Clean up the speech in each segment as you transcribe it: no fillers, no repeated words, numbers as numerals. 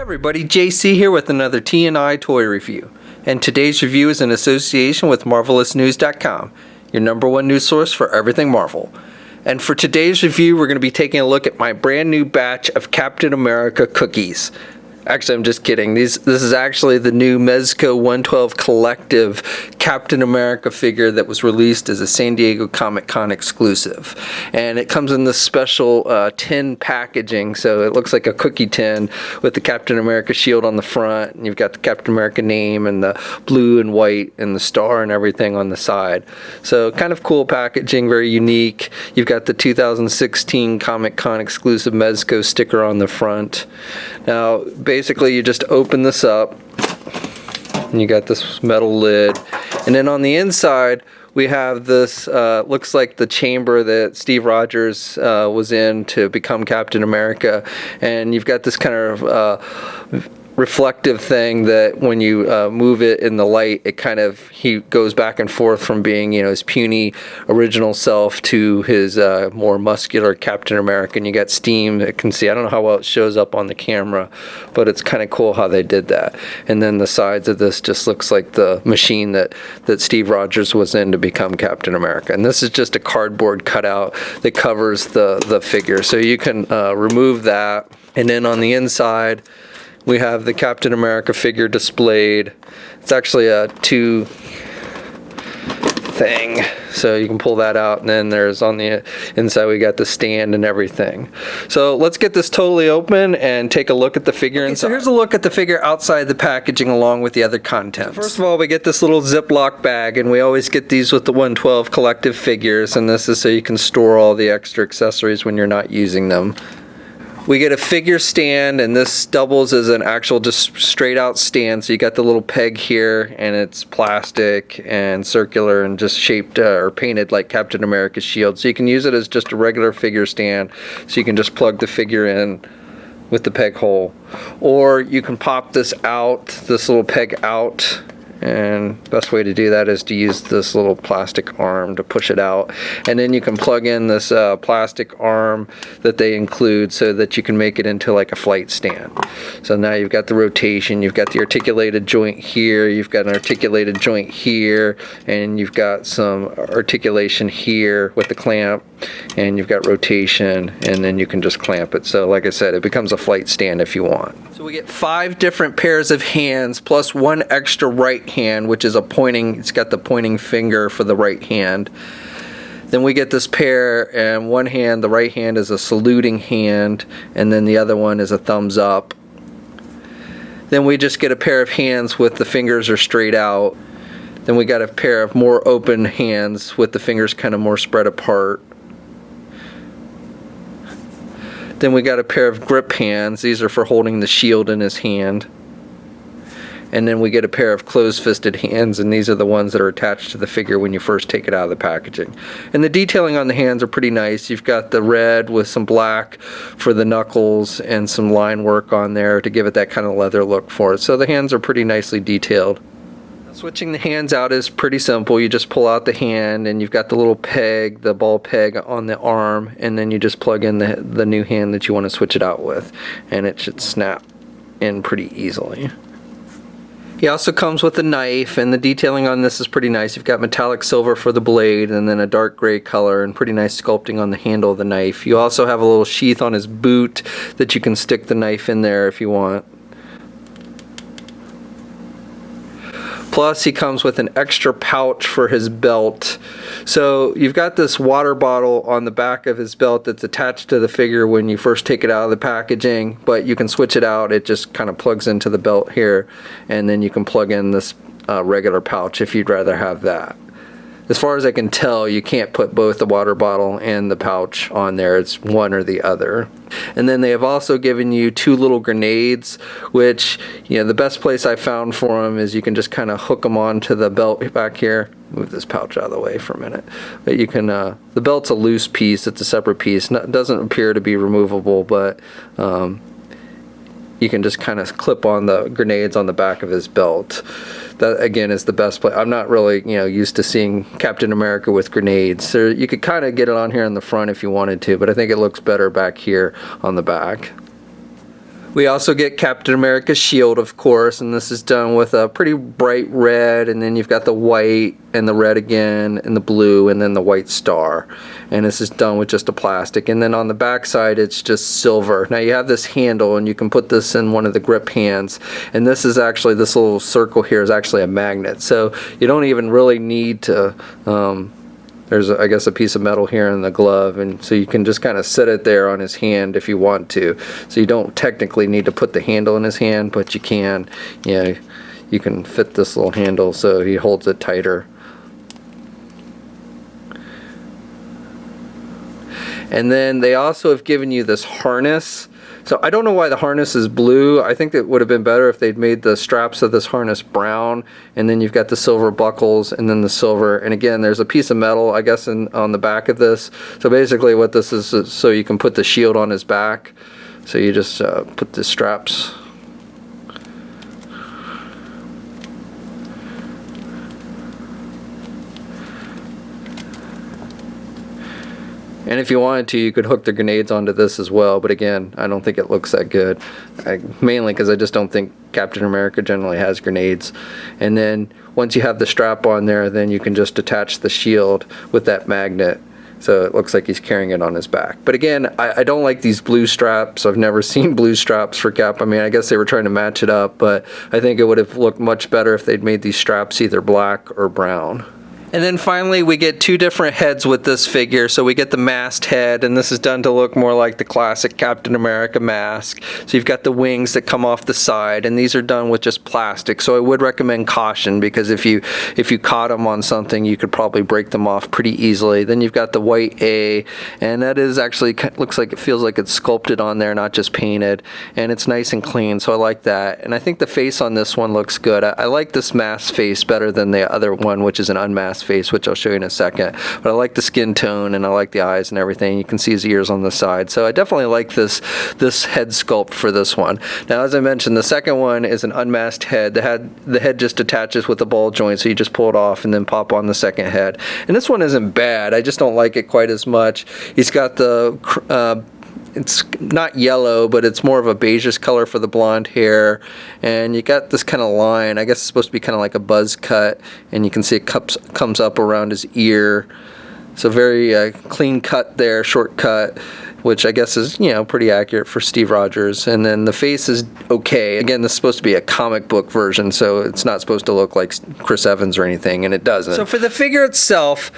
Everybody, JC here with another T&I toy review. And today's review is in association with MarvelousNews.com, your #1 news source for everything Marvel. And for today's review, we're going to be taking a look at my brand new batch of Captain America cookies. Actually, I'm just kidding. This is actually the new Mezco 112 Collective Captain America figure that was released as a San Diego Comic-Con exclusive. And it comes in this special tin packaging, so it looks like a cookie tin with the Captain America shield on the front, and you've got the Captain America name and the blue and white and the star and everything on the side. So kind of cool packaging, very unique. You've got the 2016 Comic-Con exclusive Mezco sticker on the front. Now, basically you just open this up and you got this metal lid, and then on the inside we have this looks like the chamber that Steve Rogers was in to become Captain America, and you've got this kind of reflective thing that when you move it in the light, it kind of, he goes back and forth from being, you know, his puny original self to his more muscular Captain America. And you got steam that can see. I don't know how well it shows up on the camera, but it's kind of cool how they did that. And then the sides of this just looks like the machine that Steve Rogers was in to become Captain America. And this is just a cardboard cutout that covers the figure, so you can remove that. And then on the inside we have the Captain America figure displayed. It's actually a two thing, so you can pull that out, and then there's on the inside we got the stand and everything. So let's get this totally open and take a look at the figure inside. So here's a look at the figure outside the packaging along with the other contents. First of all, we get this little Ziploc bag, and we always get these with the 112 Collective figures, and this is so you can store all the extra accessories when you're not using them. We get a figure stand, and this doubles as an actual just straight out stand. So you got the little peg here, and it's plastic and circular and just shaped or painted like Captain America's shield. So you can use it as just a regular figure stand. So you can just plug the figure in with the peg hole. Or you can pop this out, this little peg out. And the best way to do that is to use this little plastic arm to push it out. And then you can plug in this plastic arm that they include so that you can make it into like a flight stand. So now you've got the rotation, you've got the articulated joint here, you've got an articulated joint here, and you've got some articulation here with the clamp, and you've got rotation, and then you can just clamp it. So like I said, it becomes a flight stand if you want. So we get 5 different pairs of hands plus 1 extra right hand, which is a pointing, it's got the pointing finger for the right hand. Then we get this pair, and one hand, the right hand, is a saluting hand, and then the other one is a thumbs up. Then we just get a pair of hands with the fingers are straight out. Then we got a pair of more open hands with the fingers kind of more spread apart. Then we got a pair of grip hands. These are for holding the shield in his hand. And then we get a pair of closed-fisted hands, and these are the ones that are attached to the figure when you first take it out of the packaging. And the detailing on the hands are pretty nice. You've got the red with some black for the knuckles and some line work on there to give it that kind of leather look for it. So the hands are pretty nicely detailed. Switching the hands out is pretty simple. You just pull out the hand, and you've got the little peg, the ball peg on the arm, and then you just plug in the new hand that you want to switch it out with, and it should snap in pretty easily. He also comes with a knife, and the detailing on this is pretty nice. You've got metallic silver for the blade, and then a dark gray color, and pretty nice sculpting on the handle of the knife. You also have a little sheath on his boot that you can stick the knife in there if you want. Plus, he comes with an extra pouch for his belt. So you've got this water bottle on the back of his belt that's attached to the figure when you first take it out of the packaging, but you can switch it out. It just kind of plugs into the belt here, and then you can plug in this regular pouch if you'd rather have that. As far as I can tell, you can't put both the water bottle and the pouch on there. It's one or the other. And then they have also given you 2 little grenades, which, you know, the best place I found for them is you can just kind of hook them onto the belt back here. Move this pouch out of the way for a minute. But you can, the belt's a loose piece. It's a separate piece. It doesn't appear to be removable, but you can just kind of clip on the grenades on the back of his belt. That again is the best place. I'm not really, you know, used to seeing Captain America with grenades. So you could kind of get it on here in the front if you wanted to, but I think it looks better back here on the back. We also get Captain America's shield, of course, and this is done with a pretty bright red, and then you've got the white and the red again and the blue and then the white star. And this is done with just a plastic. And then on the back side it's just silver. Now you have this handle and you can put this in one of the grip hands, and this is actually, this little circle here is actually a magnet, so you don't even really need to there's, I guess, a piece of metal here in the glove, and so you can just kind of set it there on his hand if you want to. So you don't technically need to put the handle in his hand, but you can. Yeah, you can fit this little handle so he holds it tighter. And then they also have given you this harness. So I don't know why the harness is blue. I think it would have been better if they'd made the straps of this harness brown, and then you've got the silver buckles and then the silver. And again, there's a piece of metal, I guess, on the back of this. So basically what this is so you can put the shield on his back. So you just put the straps. And if you wanted to, you could hook the grenades onto this as well, but again, I don't think it looks that good. Mainly because I just don't think Captain America generally has grenades. And then once you have the strap on there, then you can just attach the shield with that magnet. So it looks like he's carrying it on his back. But again, I don't like these blue straps. I've never seen blue straps for Cap. I mean, I guess they were trying to match it up, but I think it would have looked much better if they'd made these straps either black or brown. And then finally we get two different heads with this figure. So we get the masked head, and this is done to look more like the classic Captain America mask. So you've got the wings that come off the side, and these are done with just plastic. So I would recommend caution, because if you caught them on something, you could probably break them off pretty easily. Then you've got the white A, and that is actually, looks like, it feels like it's sculpted on there, not just painted. And it's nice and clean, so I like that. And I think the face on this one looks good. I like this masked face better than the other one, which is an unmasked face, which I'll show you in a second. But I like the skin tone, and I like the eyes and everything. You can see his ears on the side. So I definitely like this head sculpt for this one. Now, as I mentioned, the second one is an unmasked head. The head just attaches with a ball joint, so you just pull it off and then pop on the second head. And this one isn't bad. I just don't like it quite as much. He's got the it's not yellow, but it's more of a beigeish color for the blonde hair, and you got this kind of line. I guess it's supposed to be kind of like a buzz cut, and you can see it comes up around his ear. So very clean cut there, short cut, which I guess is, you know, pretty accurate for Steve Rogers. And then the face is okay. Again, this is supposed to be a comic book version, so it's not supposed to look like Chris Evans or anything, and it doesn't. So for the figure itself,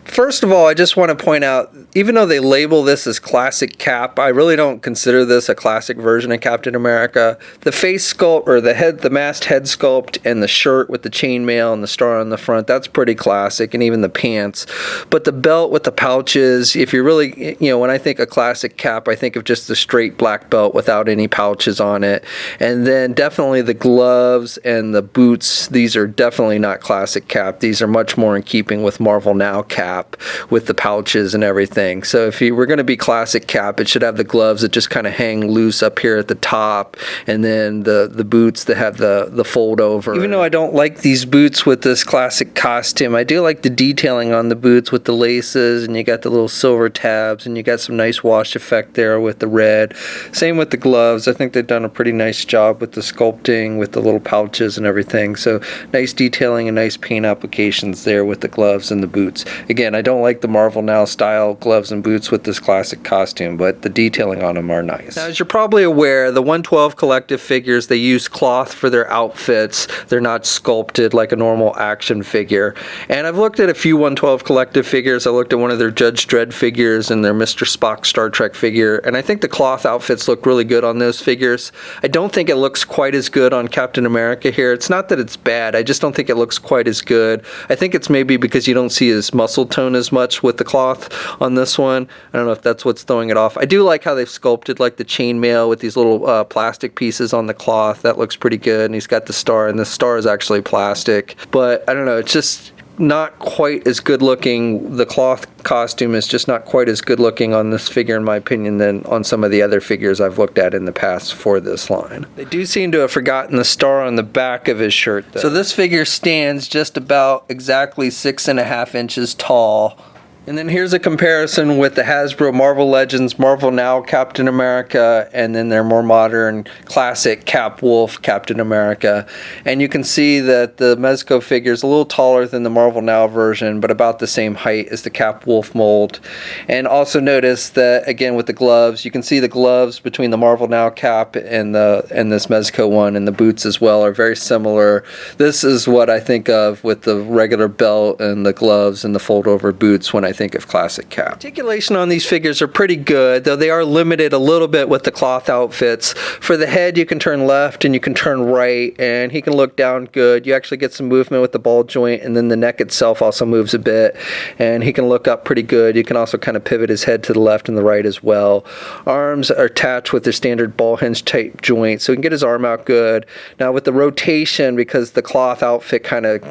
first of all, I just want to point out, even though they label this as classic Cap, I really don't consider this a classic version of Captain America. The face sculpt, or the masked head sculpt, and the shirt with the chainmail and the star on the front, that's pretty classic, and even the pants. But the belt with the pouches, if you're really, you know, when I think of classic Cap, I think of just the straight black belt without any pouches on it. And then definitely the gloves and the boots, these are definitely not classic Cap. These are much more in keeping with Marvel Now Cap, with the pouches and everything. So if you were going to be classic Cap, it should have the gloves that just kind of hang loose up here at the top, and then the boots that have the fold over. Even though I don't like these boots with this classic costume, I do like the detailing on the boots with the laces, and you got the little silver tabs, and you got some nice wash effect there with the red. Same with the gloves. I think they've done a pretty nice job with the sculpting, with the little pouches and everything. So nice detailing and nice paint applications there with the gloves and the boots. Again, I don't like the Marvel Now style gloves and boots with this classic costume, but the detailing on them are nice. Now, as you're probably aware, the 112 collective figures, they use cloth for their outfits. They're not sculpted like a normal action figure. And I've looked at a few 112 collective figures. I looked at one of their Judge Dredd figures and their Mr. Spock Star Trek figure, and I think the cloth outfits look really good on those figures. I don't think it looks quite as good on Captain America here. It's not that it's bad, I just don't think it looks quite as good. I think it's maybe because you don't see his muscle tone as much with the cloth on this one. I don't know if that's what's throwing it off. I do like how they've sculpted like the chainmail with these little plastic pieces on the cloth. That looks pretty good. And he's got the star, and the star is actually plastic. But I don't know, it's just not quite as good looking. The cloth costume is just not quite as good looking on this figure, in my opinion, than on some of the other figures I've looked at in the past for this line. They do seem to have forgotten the star on the back of his shirt, though. So this figure stands just about exactly 6.5 inches tall. And then here's a comparison with the Hasbro Marvel Legends, Marvel Now Captain America, and then their more modern classic Cap Wolf Captain America. And you can see that the Mezco figure is a little taller than the Marvel Now version, but about the same height as the Cap Wolf mold. And also notice that, again, with the gloves, you can see the gloves between the Marvel Now Cap and this Mezco one, and the boots as well, are very similar. This is what I think of with the regular belt and the gloves and the fold-over boots when I think of classic Cap. Articulation on these figures are pretty good, though they are limited a little bit with the cloth outfits. For the head, you can turn left and you can turn right, and he can look down good. You actually get some movement with the ball joint, and then the neck itself also moves a bit, and he can look up pretty good. You can also kind of pivot his head to the left and the right as well. Arms are attached with their standard ball hinge type joint, so he can get his arm out good. Now with the rotation, because the cloth outfit kind of,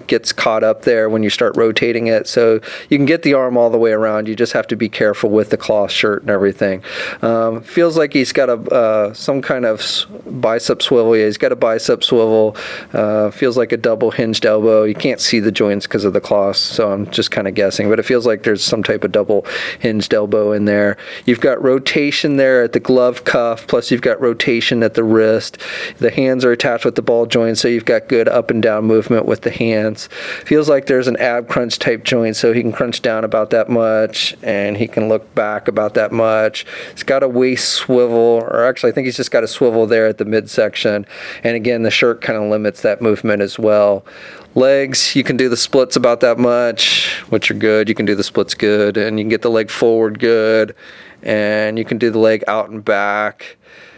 gets caught up there when you start rotating it, so you can get the arm all the way around. You just have to be careful with the cloth shirt and everything. Feels like he's got some kind of bicep swivel. Yeah, he's got a bicep swivel. Feels like a double hinged elbow. You can't see the joints because of the cloth, so I'm just kind of guessing, but it feels like there's some type of double hinged elbow in there. You've got rotation there at the glove cuff, plus you've got rotation at the wrist. The hands are attached with the ball joint, so you've got good up and down movement with the hands. Feels like there's an ab crunch type joint, so he can crunch down about that much, and he can look back about that much. He's got a waist swivel, or actually I think he's just got a swivel there at the midsection, and again the shirt kind of limits that movement as well. Legs, you can do the splits about that much, which are good. You can do the splits good, and you can get the leg forward good, and you can do the leg out and back.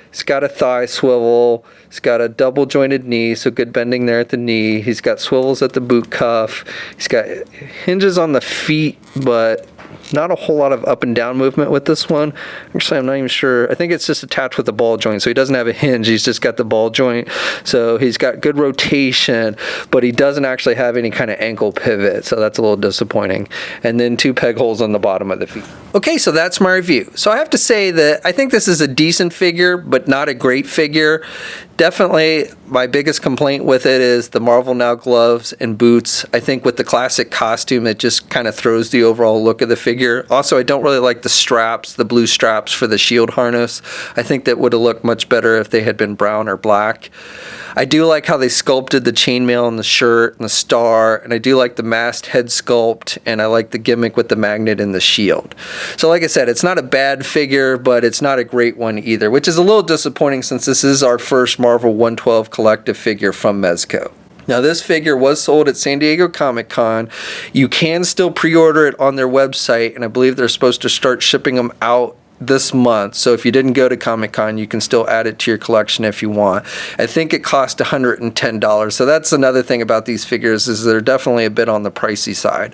He's got a thigh swivel. He's got a double jointed knee, so good bending there at the knee. He's got swivels at the boot cuff. He's got hinges on the feet, but not a whole lot of up and down movement with this one. Actually, I'm not even sure. I think it's just attached with the ball joint, so he doesn't have a hinge. He's just got the ball joint. So he's got good rotation, but he doesn't actually have any kind of ankle pivot, so that's a little disappointing. And then 2 peg holes on the bottom of the feet. Okay, so that's my review. So I have to say that I think this is a decent figure, but not a great figure. Definitely my biggest complaint with it is the Marvel Now gloves and boots. I think with the classic costume, it just kind of throws the overall look of the figure. Also, I don't really like the straps, the blue straps for the shield harness. I think that would have looked much better if they had been brown or black. I do like how they sculpted the chainmail and the shirt and the star, and I do like the masked head sculpt, and I like the gimmick with the magnet and the shield. So like I said, it's not a bad figure, but it's not a great one either, which is a little disappointing since this is our first Marvel 112 collective figure from Mezco. Now, this figure was sold at San Diego Comic-Con. You can still pre-order it on their website, and I believe they're supposed to start shipping them out this month. So if you didn't go to Comic-Con, you can still add it to your collection if you want. I think it cost $110. So that's another thing about these figures, is they're definitely a bit on the pricey side.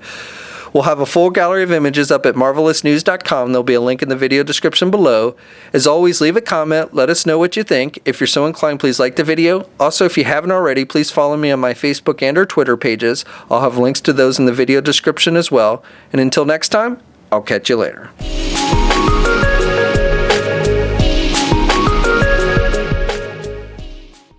We'll have a full gallery of images up at marvelousnews.com. There'll be a link in the video description below. As always, leave a comment. Let us know what you think. If you're so inclined, please like the video. Also, if you haven't already, please follow me on my Facebook and or Twitter pages. I'll have links to those in the video description as well. And until next time, I'll catch you later.